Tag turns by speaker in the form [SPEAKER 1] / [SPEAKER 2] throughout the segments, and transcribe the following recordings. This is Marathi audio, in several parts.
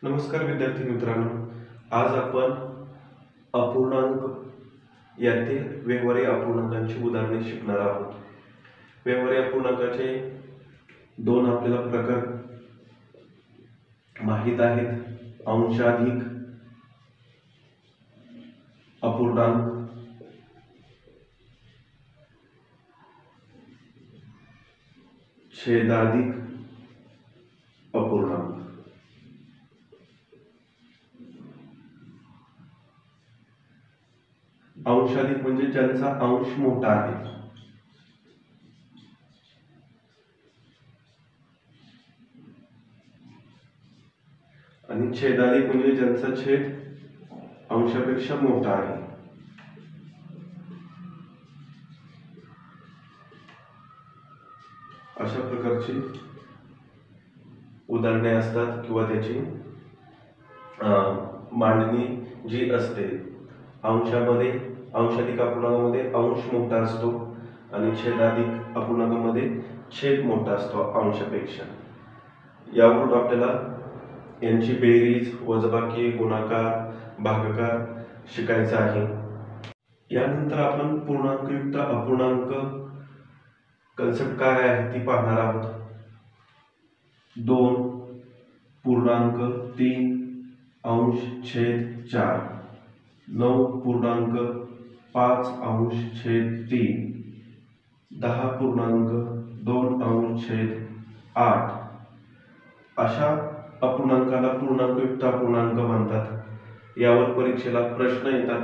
[SPEAKER 1] नमस्कार विद्यार्थी मित्रांनो, आज आपण अपूर्णांक यातील व्यवहारी अपूर्णांकांची उदाहरणे शिकणार आहोत। व्यवहारी अपूर्णांकाचे दोन आपल्याला प्रकार माहित आहेत, अंशाधिक अपूर्णांक छेदाधिक अपूर्णांक। अंशाधिक म्हणजे ज्यांचा अंश मोठा आहे आणि छेदाधिक म्हणजे ज्यांचा छेद अंशापेक्षा मोठा आहे। अशा प्रकारची उदाहरणे असतात किंवा त्याची मांडणी जी असते। अंशाधिक अपूर्णांकामध्ये अंश मोठा असतो आणि छेदाधिक अपूर्णांकामध्ये छेद मोठा असतो अंशापेक्षा। यावरून आपल्याला यांची बेरीज, वजाबाकी, गुणाकार, भागाकार शिकायचा आहे। यानंतर आपण पूर्णांकयुक्त अपूर्णांक कन्सेप्ट काय आहे ती पाहणार आहोत। 2 पूर्णांक 3 अंश छेद 4, 9 पूर्णांक 5 अंश छेद 3, 10 पूर्णांक 2 अंश छेद 8 अशा अपूर्णांकाला पूर्णांकयुक्त अपूर्णांक म्हणतात। यावर परीक्षेला प्रश्न येतात।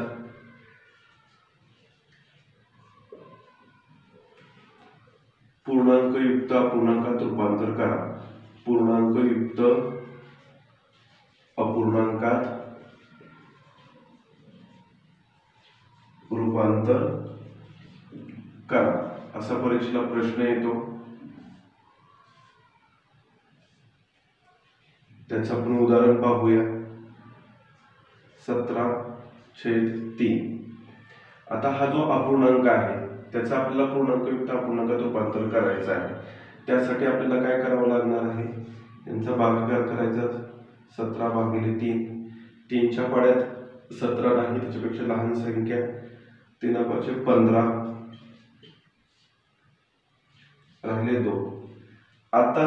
[SPEAKER 1] पूर्णांकयुक्त अपूर्णांकात रूपांतर करा। पूर्णांकयुक्त अपूर्णांकात रूपांतर करा असा परीक्षेला प्रश्न येतो। त्याचं आपण उदाहरण पाहूया। 17/3। आता हा जो अपूर्णांक आहे त्याचा आपल्याला पूर्णांकयुक्त अपूर्णांकात रूपांतर करायचं आहे। त्यासाठी आपल्याला काय करावं लागणार आहे, यांचा भागाकार करायचा। 17/3। 3च्या पाड्यात 17 नाही, त्याच्यापेक्षा लहान संख्या 3/15 राहिले 2। आता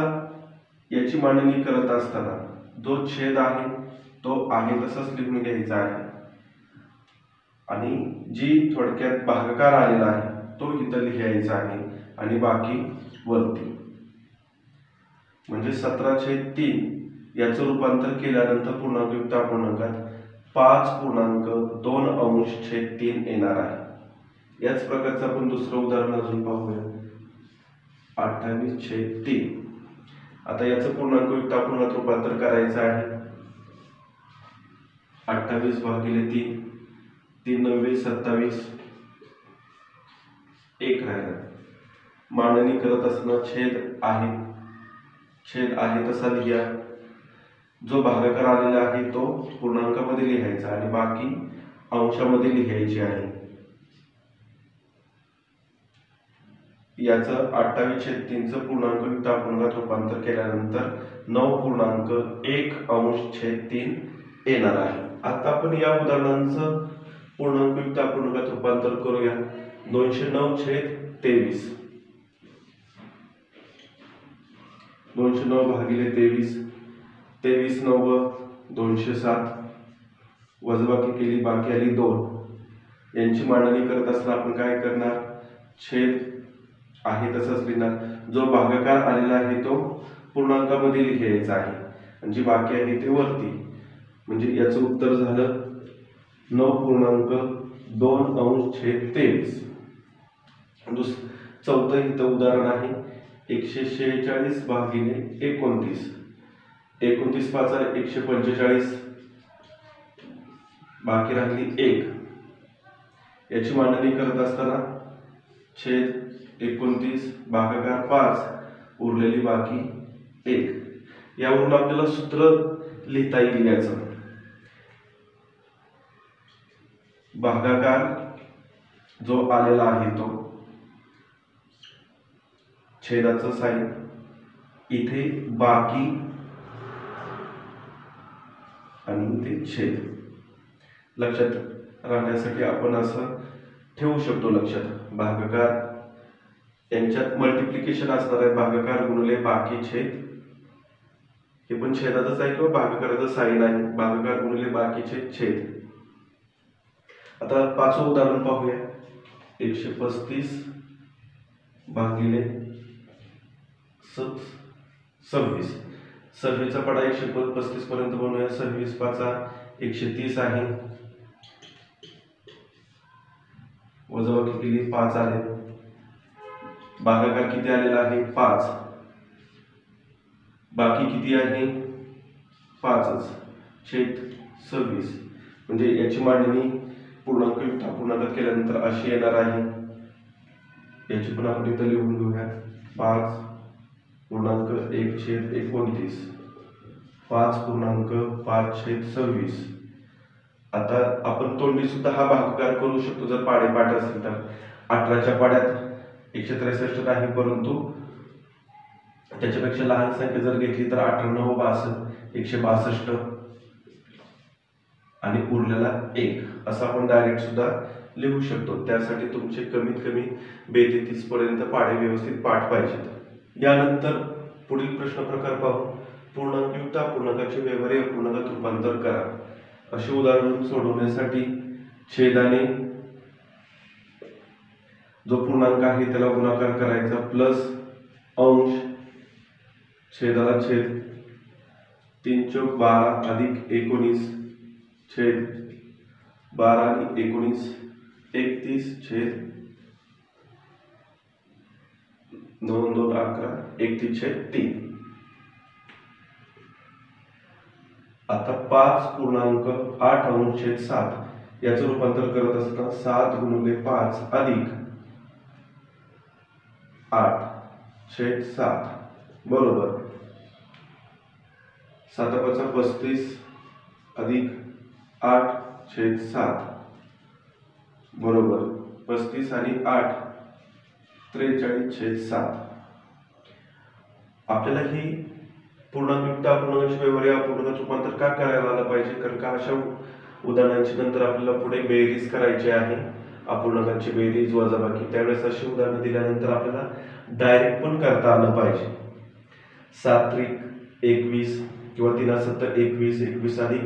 [SPEAKER 1] याची मांडणी करत असताना जो छेद आहे तो आहे तसाच लिहून घ्यायचा आहे आणि जी थोडक्यात भागाकार आलेला आहे तो इथं लिहायचा आहे आणि बाकी वरती। म्हणजे 17/3 याचं रूपांतर केल्यानंतर पूर्णांकयुक्त अपूर्णांकात 5.2 अंश छेद 3 येणार आहे। याच प्रकारचं आपण दुसरं उदाहरण अजून पाहूया। 28/3। आता याचं पूर्णांकयुक्त अपूर्णांकात रूपांतर करायचं आहे। 28/3, 3 9 27, 1 राहिला। मांडणी करत असताना छेद आहे तसा लिहा। जो भागाकार आलेला आहे तो पूर्णांकामध्ये लिहायचा आणि बाकी अंशामध्ये लिहायची आहे। याचं 28/3 पूर्णांकयुक्त अपूर्णांकात रूपांतर केल्यानंतर 9.1 अंश छेद 3 येणार आहे। आता आपण या उदाहरणांचं पूर्णांकयुक्त अपूर्णांकात रूपांतर करूया। 209/23। 209/23, 23 9 207, वजाबाकी केली बाकी आली 2। यांची मांडणी करत असताना आपण काय करणार, छेद आहे तसाच लिहिणार। जो भागाकार आलेला आहे तो पूर्णांकामध्ये लिहायचा आहे आणि जी बाकी आहे ते वरती। म्हणजे याचं उत्तर झालं 9.2 अंश छेद 23। चौथं इथं उदाहरण आहे 146/29। 29 5 145, बाकी राहिली 1। याची मांडणी करत असताना छेद 29 भागाकार 5 उरलेली बाकी 1। यावरून आपल्याला सूत्र लिहिता येईल। याचं भागाकार जो आलेला आहे तो छेदाचं साइन इथे बाकी आणि ते छेद. लक्षात राहण्यासाठी आपण असं ठेवू शकतो लक्षात, भागाकार यांच्यात मल्टिप्लिकेशन असणार आहे, भागाकार गुणिले बाकी छेद. हे पण छेदातच आहे किंवा भागाकाराचं साइन आहे, भागाकार गुणिले बाकीचे छेद. आता पाचवं उदाहरण पाहूया. 135 भागिले 26. 26चा पाडा 135 पर्यंत बनवूया. 26 पाचा 130 आहे, वजाबाकी केली 5 आले. भागाकार किती आलेला आहे? 5. बाकी किती आहे? 5च. छेद 26. म्हणजे याची मांडणी पूर्णांकयुक्त अपूर्णांकात केल्यानंतर अशी येणार आहे. याची पण आपण इथं लिहून घेऊया. 5.1/29. 5.5/26. आता आपण तोंडी सुद्धा हा भागाकार करू शकतो जर पाडे पाठ असेल तर. 18च्या पाड्यात 163 नाही, परंतु त्याच्यापेक्षा लहान संख्या जर घेतली तर 98 62 162 आणि उरलेला 1 असं आपण डायरेक्ट सुद्धा लिहू शकतो. त्यासाठी तुमचे कमीत कमी 32 पर्यंत पाढे व्यवस्थित पाठ पाहिजेत. यानंतर पुढील प्रश्न प्रकार पाहू. पूर्णांकयुक्त अपूर्णांकाचे व्यवहारी अपूर्णांकात रूपांतर करा. अशी उदाहरण सोडवण्यासाठी छेदाने जो पूर्णांक आहे त्याला गुणाकार करायचा, प्लस अंश छेदाला छेद 3×12 अधिक 19 छेद 12 आणि 19 31 छेद 9×2=11 31/3. आता 5.8/7 याचं रूपांतर करत असताना 7×5 अधिक 8/7 बरोबर 7×5 अधिक 8/7 बरोबर 35 आणि 8 43/7. आपल्याला ही पूर्णांकयुक्त अपूर्णांकाचे व्यवहारी अपूर्णांकात रूपांतर का करायला आलं पाहिजे? कारण का अशा उदाहरणांची नंतर आपल्याला पुढे बेरीज करायची आहे, अपूर्णांकांची बेरीज वजाबाकी. त्यावेळेस अशी उदाहरणं दिल्यानंतर आपल्याला डायरेक्ट पण करता आलं पाहिजे. 7×21 किंवा 3×7 21 21 अधिक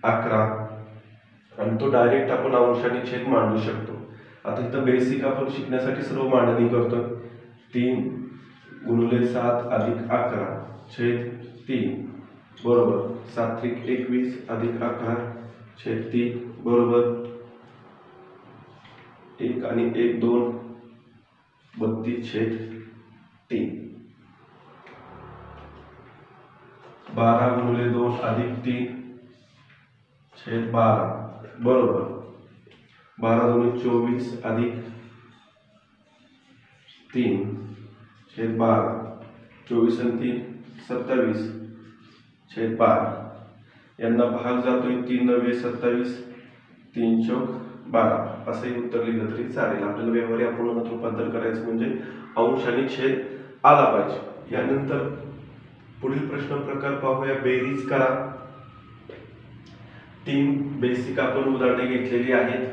[SPEAKER 1] 11 आणि तो डायरेक्ट आपण अंशाने छेद मांडू शकतो. आता इथं बेसिक आपण शिकण्यासाठी सर्व मांडणी करतो. 3×7 अधिक 11 छेद 3 बरोबर 7×21 अधिक 11 छेद 3 बरोबर 1 आणि 1 2 32/3. 12×2 अधिक 3 छेद 12 बरोबर 12×2 = 24 अधिक 3 छेद 12 24 आणि 3 27 छेद 12. यांना भाग जातोय 3×9 = 27 3×4 = 12 असंही उत्तर लिहिलं तरी चालेल. आपल्याला व्यवहारी अपूर्णांकात रूपांतर करायचं म्हणजे अंश आणि छेद आला पाहिजे. यानंतर पुढील प्रश्न प्रकार पाहूया. बेरीज करा. 3 बेसिक आपण उदाहरणे घेतलेली आहेत.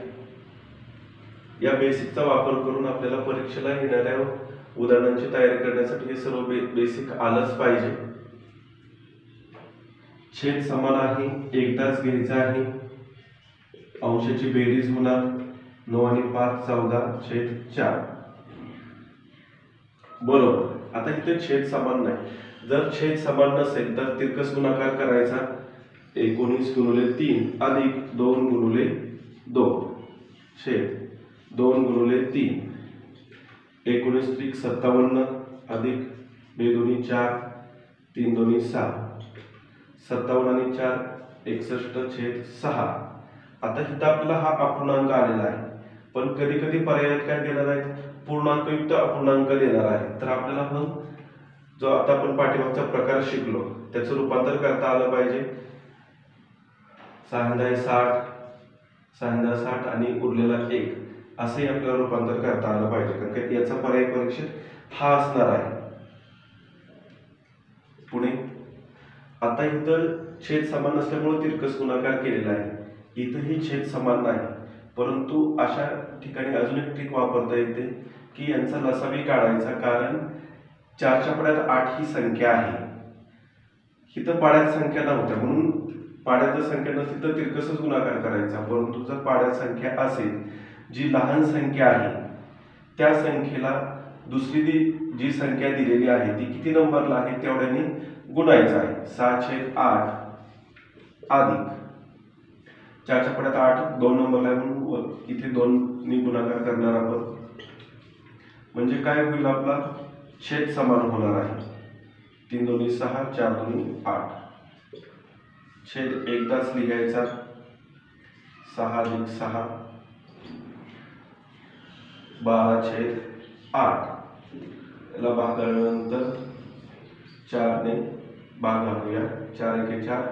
[SPEAKER 1] या बेसिकचा वापर करून आपल्याला परीक्षेला येणाऱ्या उदाहरणांची तयारी करण्यासाठी हे सर्व बेसिक आलंच पाहिजे. छेद समान आहे, एकदाच घ्यायचा आहे. अंशाची बेरीज होणार 9 आणि 5 14/4 बरोबर. आता इथे छेद समान नाही. जर छेद समान नसेल तर तिरकस गुणाकार करायचा. 19×3 अधिक 2×2 छेद 2×3 19×3 = 57 अधिक 2×2 = 4 3×2 = 6 57 आणि 4 61/6. आता इथं आपल्याला हा अपूर्णांक आलेला आहे, पण कधी कधी पर्यायात काय देणार आहेत? पूर्णांकयुक्त अपूर्णांक देणार आहे. तर आपल्याला मग जो आता आपण पाठीमागचा प्रकार शिकलो त्याचं रूपांतर करता आलं पाहिजे. 6×60 आणि उरलेला 1 असंही आपल्याला रूपांतर करता आलं पाहिजे, कारण याचा पर्याय परीक्षेत हा असणार आहे. पुढे आता इथं छेद समान नसल्यामुळे तिरकस गुणाकार केलेला आहे. इथंही छेद समान नाही, परंतु अशा ठिकाणी अजून एक ट्रिक वापरता येते की यांचा लसावी काढायचा. कारण 4च्या पाड्यात 8 ही संख्या आहे. इथं पाड्यात संख्या नव्हत्या म्हणून पाड्यात जर संख्या नसती तर तिरकसच गुणाकार करायचा. परंतु जर पाड्यात संख्या असेल, जी लहान संख्या आहे त्या संख्येला दुसरी जी संख्या दिलेली आहे ती किती नंबरला आहे तेवढ्याने गुणायचं आहे. 6/8 अधिक 4च्या पाड्यात 8 2 नंबरला आहे म्हणून इथे 2 ने गुणाकार करणार आपण. म्हणजे काय होईल, आपला छेद समान होणार आहे. 3 2 6 4 2 8. छेद एकदाच लिहायचा 6 अधिक 6 12/8. याला भागाल्यानंतर 4 ने भागालूया. 4 1 4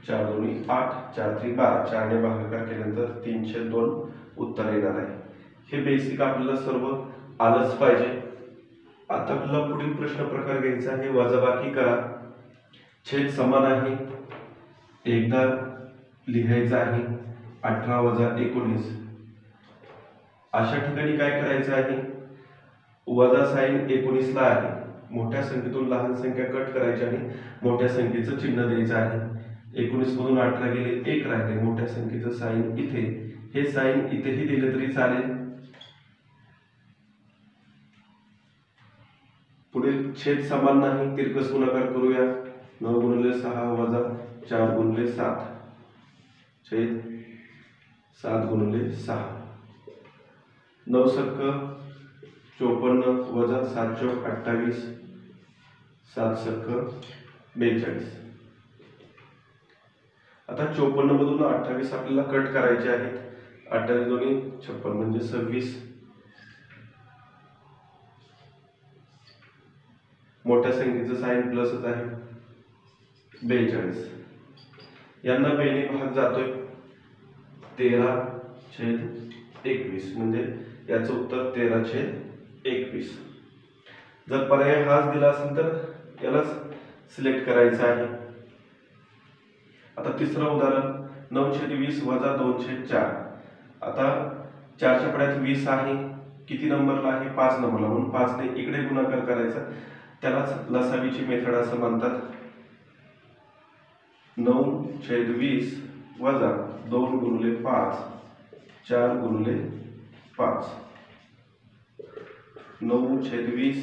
[SPEAKER 1] 4 2 8 4 3 12. 4 ने भागाकार केल्यानंतर 3/2 उत्तर येणार आहे. हे बेसिक आपल्याला सर्व आलंच पाहिजे. आता आपल्याला पुढील प्रश्न प्रकार घ्यायचा आहे. वजाबाकी करा. छेद समान आहे, एकदा लिहायचं आहे 18 - 19. अशा ठिकाणी काय करायचं आहे, वजा साइन 19 ला आहे. मोठ्या संख्येतून लहान संख्या कट करायची आणि मोठ्या संख्येचं चिन्ह द्यायचं आहे. 19 मधून 18 गेले, 1 राहिले. मोठ्या संख्येचं साइन इथे, हे साइन इथेही दिले तरी चालेल. पुढील छेद समान नाही, तिरकस गुणाकार करूया. 9 × 6 वजा 4 × 7 छेद 7 × 6. 9 सक्क 54 वजा 7 चौक 28 7 सक्क 42. आता 54 मधून 28 आपल्याला कट करायचे आहेत. 28 दोन्ही 56 म्हणजे 26. मोठ्या संख्येचं साइन प्लसच आहे 42. यांना बेने भाग जातोय 13/21 म्हणजे याचं उत्तर 13/21. जर पर्याय हाच दिला असेल तर यालाच सिलेक्ट करायचं आहे. आता तिसरं उदाहरण 9/20 वजा 2/4. आता 4च्या पाड्यात 20 आहे, किती नंबरला आहे 5 नंबरला, म्हणून 5 ने इकडे गुणाकार करायचा. त्यालाच लसावीची मेथड असं म्हणतात. 9/20 वजा 2 × 5 4 × 5. 9/20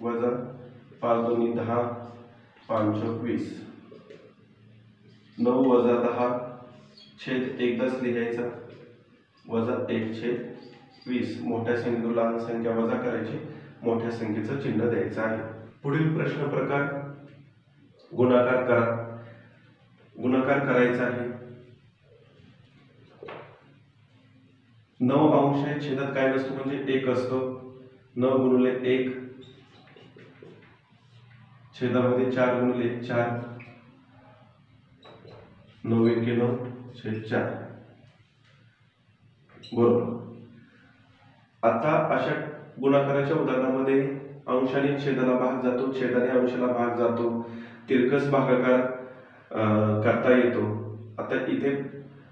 [SPEAKER 1] वजा 5 2 10 5 चौक 20. 9 वजा 10 छेद एकदाच लिहायचा वजा 1/20. मोठ्या संख्येतून लहान संख्या वजा करायची, मोठ्या संख्येचं चिन्ह द्यायचं आहे. पुढील प्रश्न प्रकार गुणाकार करा. गुणाकार करायचा आहे. 9 अंश आहे, छेदात काय नसतो म्हणजे 1 असतो. 9 × 1 छेदामध्ये 4 × 4 9 × 1 9/4 बरोबर. आता अशा गुणाकाराच्या उदाहरणामध्ये अंशाने छेदाला भाग जातो, छेदाने अंशाला भाग जातो, तिरकस भागाकार करता येतो. आता इथे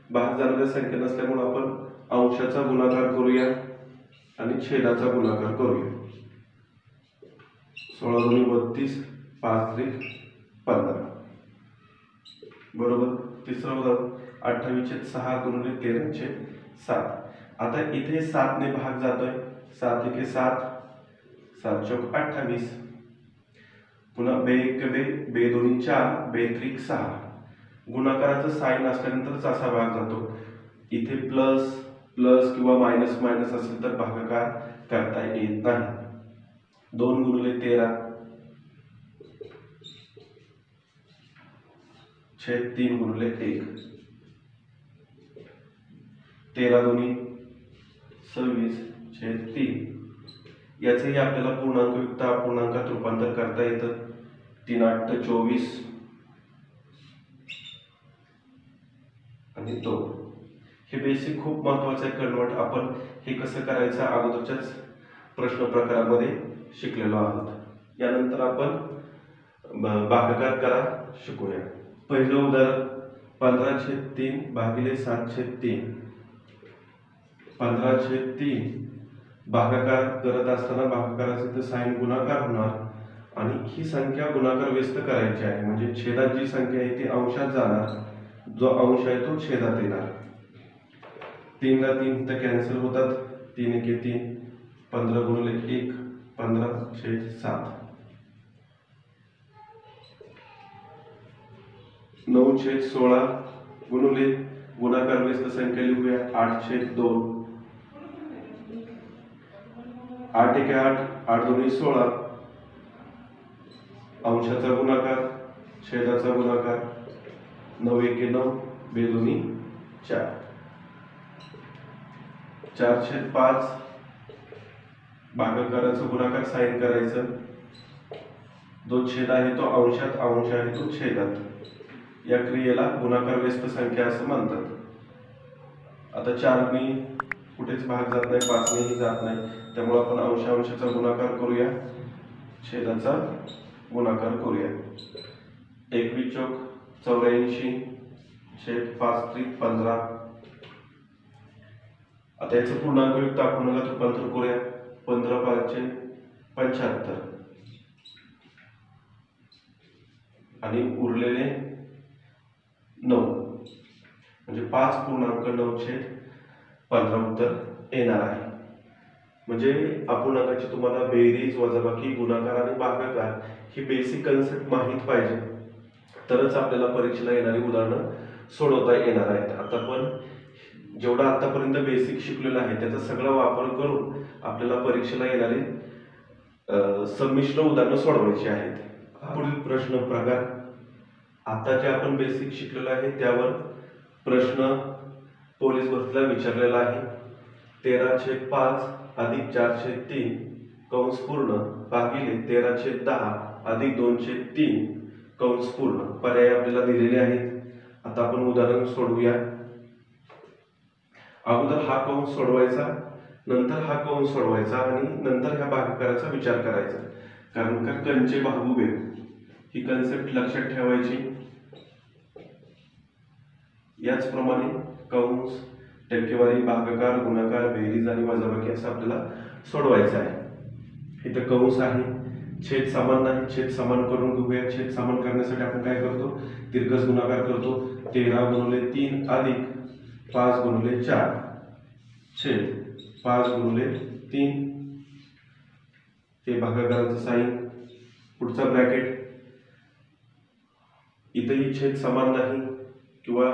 [SPEAKER 1] भाग जाणाऱ्या संख्या नसल्यामुळे आपण अंशाचा गुणाकार करूया आणि छेदाचा गुणाकार करूया. 16 × 32 5 × 15 बरोबर. तिसरं उदाहरण 28/6 × 13/7. आता इथे 7 ने भाग जातोय. 7 × 1 7 7 चौक 28. पुन्हा 2 × 2 2 2 4 2 3 6. गुणाकाराचं साइन असल्यानंतरच असा भाग जातो. इथे प्लस प्लस किंवा मायनस मायनस असेल तर भागाकार करता येत नाही. 2 × 13 छेद 3 × 1 13 2 26 छेद 3. याचंही आपल्याला पूर्णांकयुक्त अपूर्णांकात रूपांतर करता येतं. 3 8 24 आणि 2. हे बेसिक खूप महत्वाचं आहे कन्वर्ट. आपण हे कसं करायचं अगोदरच्याच प्रश्न प्रकारामध्ये शिकलेलो आहोत. यानंतर आपण भागाकार करा शिकूया. पहिलं उदाहरण 15/3 भागिले 7/3. 15/3 भागाकार करत असताना भागाकाराचा इथं साइन गुणाकार होणार आणि ही संख्या गुणाकार व्यस्त करायची आहे. म्हणजे छेदात जी संख्या आहे ती अंशात जाणार, जो अंश आहे तो छेदात येणार. 3 ला 3 तर कॅन्सल होतात. 3 एके 3, 15 गुणिले 1 15/7. 9/16 गुणिले गुणाकार व्यस्त संख्या लिहूया 8/2. 8 एके 8, 8 दोन्ही 16. अंशाचा गुणाकार छेदाचा गुणाकार 9 एके 9, बेदोन्ही 4. 4/5 भागाकाराचा गुणाकार साइन करायचं. जो छेद आहे तो अंशात, अंश आहे तो छेदात. या क्रियेला गुणाकार व्यस्त संख्या असं म्हणतात. आता 4 कुठेच भाग जात नाही, 5 जात नाही, त्यामुळे आपण अंशाचा गुणाकार करूया, छेदाचा गुणाकार करूया. 21 चौक 84 छेद 5 त्रिक 15. आता याचं पूर्णांकयुक्त अपूर्णांकात रूपांतर करूया. 15/5 75 आणि उरलेले 9 म्हणजे 5.9/15 उत्तर येणार आहे. म्हणजे अपूर्णांकाची तुम्हाला बेरीज, वजाबाकी, गुणाकार आणि भागाकार ही बेसिक कन्सेप्ट माहित पाहिजे, तरच आपल्याला परीक्षेला येणारी उदाहरणं सोडवता येणार आहेत. आता पण जेवढा आतापर्यंत बेसिक शिकलेला आहे त्याचा सगळा वापर करून आपल्याला परीक्षेला येणारे संमिश्र उदाहरणं सोडवायची आहेत. पुढील प्रश्न प्रकार. आता जे आपण बेसिक शिकलेलो आहे त्यावर प्रश्न पोलीस भरतीला विचारलेला आहे. 13/5 अधिक 4/3 कंस पूर्ण भागिले 13/10 अधिक 2/3 कंस पूर्ण. पर्याय आपल्याला दिलेले आहेत. आता आपण उदाहरण सोडवूया. अगोदर हा कंस सोडवायचा, नंतर हा कंस सोडवायचा आणि नंतर ह्या भागाकाराचा विचार करायचा. कारण का कंचे भागुबे ही कन्सेप्ट लक्षात ठेवायची. याचप्रमाणे कंस, टक्केवारी, भागाकार, गुणाकार, बेरीज आणि वजाबाकी असं आपल्याला सोडवायचं आहे. इथं कंस आहे, छेद समान नाही, छेद समान करून घेऊया. छेद समान करण्यासाठी आपण काय करतो, तिरकस गुणाकार करतो. 13 गुणिले 3 अधिक 5 गुणिले 4 छेद 5 गुणिले 3. हे भागाकाराचं साइन. पुढचा ब्रॅकेट. इथेही छेद समान नाही किंवा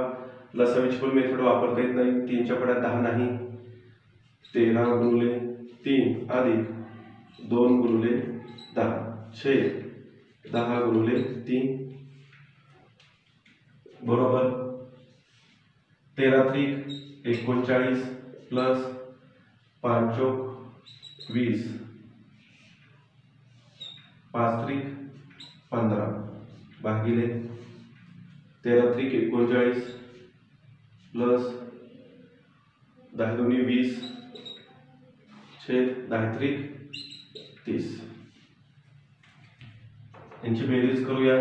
[SPEAKER 1] लसावीची मेथड वापरता येत नाही. 3च्या पड्यात 10 नाही. 13 गुणिले 3 अधिक 2 गुणिले 10 छेद 10 गुणिले 3 बरोबर 13 त्रिक 39 प्लस 5 चौक 20 5 त्रिक 15 भागिले 13 त्रिक 39 प्लस 10 दोन्ही 20 छेद 10 त्रिक 30. यांची बेरीज करूया.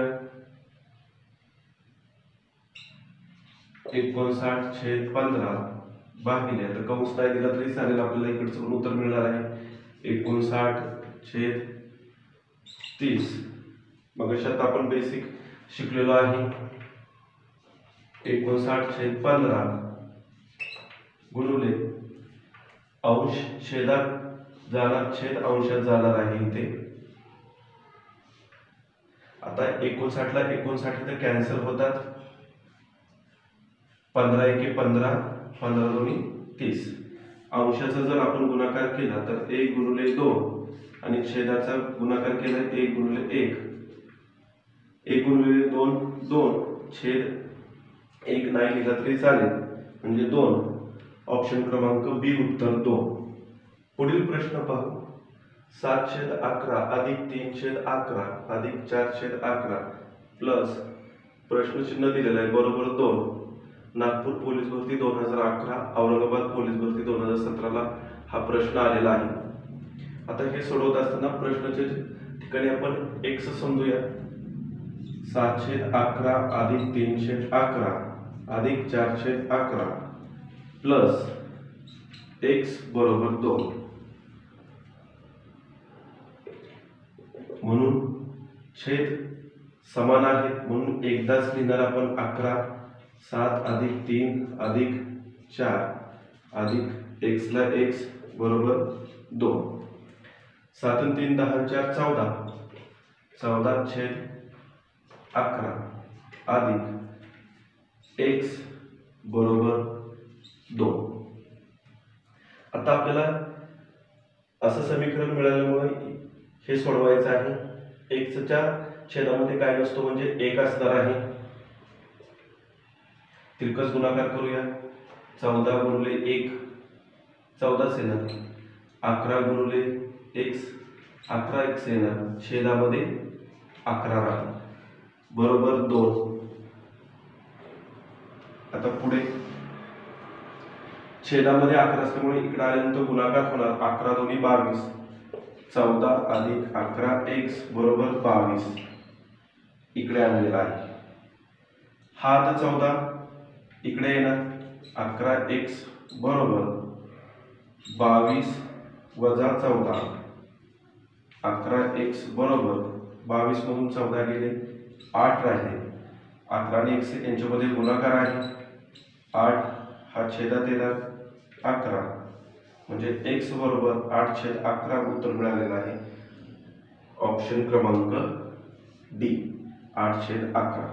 [SPEAKER 1] 59/15 भागिले, आता कंस नाही दिला तरी चालेल, आपल्याला इकडचं पण उत्तर मिळणार आहे. 59/30. मग अशात आपण बेसिक शिकलेलो आहे. 59/15 गुणिले अंश छेदात जाणार, छेद अंशात जाणार आहे इथे. आता 59ला 59 तर कॅन्सल होतात. 15 एके 15, 15 दोन्ही 30. अंशाचा जर आपण गुणाकार केला तर 1 गुणिले 2 आणि छेदाचा गुणाकार केला 1 गुणिले 1. 1 गुणिले 2 2 छेद 1 नाही लिहिला तरी चालेल, म्हणजे 2. ऑप्शन क्रमांक बी उत्तर 2. पुढील प्रश्न पाहू. 7/11 अधिक 3/11 अधिक 4/11 प्लस प्रश्नचिन्ह दिलेलं आहे बरोबर 2. नागपूर पोलीस भरती 2011, औरंगाबाद पोलीस भरती 2017 हा प्रश्न आलेला आहे. आता हे सोडवत असताना प्रश्नाच्या ठिकाणी आपण x समजूया. 7/11 अधिक 3/11 अधिक 4/11 प्लस x बरोबर 2. म्हणून छेद समान आहेत म्हणून एकदाच लिहिणार आपण 11. 7 अधिक 3 अधिक 4 अधिक x ला x बरोबर 2. 7 आणि 3 10 आणि 4 14. 14/11 अधिक x बरोबर 2. आता आपल्याला असं समीकरण मिळाल्यामुळे हे सोडवायचं आहे. x च्या छेदामध्ये काय नसतो म्हणजे 1 असणार आहे. तिरकस गुणाकार करूया. 14 गुणिले 1 14 येणार. 11 गुणिले x 11x येणार. छेदामध्ये 11 राहील बरोबर 2. आता पुढे छेदामध्ये 11 असल्यामुळे इकडे आल्यानंतर गुणाकार होणार. 11 दोन्ही 22. 14 अधिक 11x बरोबर 22 इकडे आणलेला आहे. हा आता 14 इकडे येणार. 11x बरोबर 22 वजा 14. 11x बरोबर 22 मधून 14 गेले 8 राहिले. 11 आणि x यांच्यामध्ये गुणाकार आहे. 8 हा छेदात येणार 11 म्हणजे x बरोबर 8/11 उत्तर मिळालेलं आहे. ऑप्शन क्रमांक डी 8/11.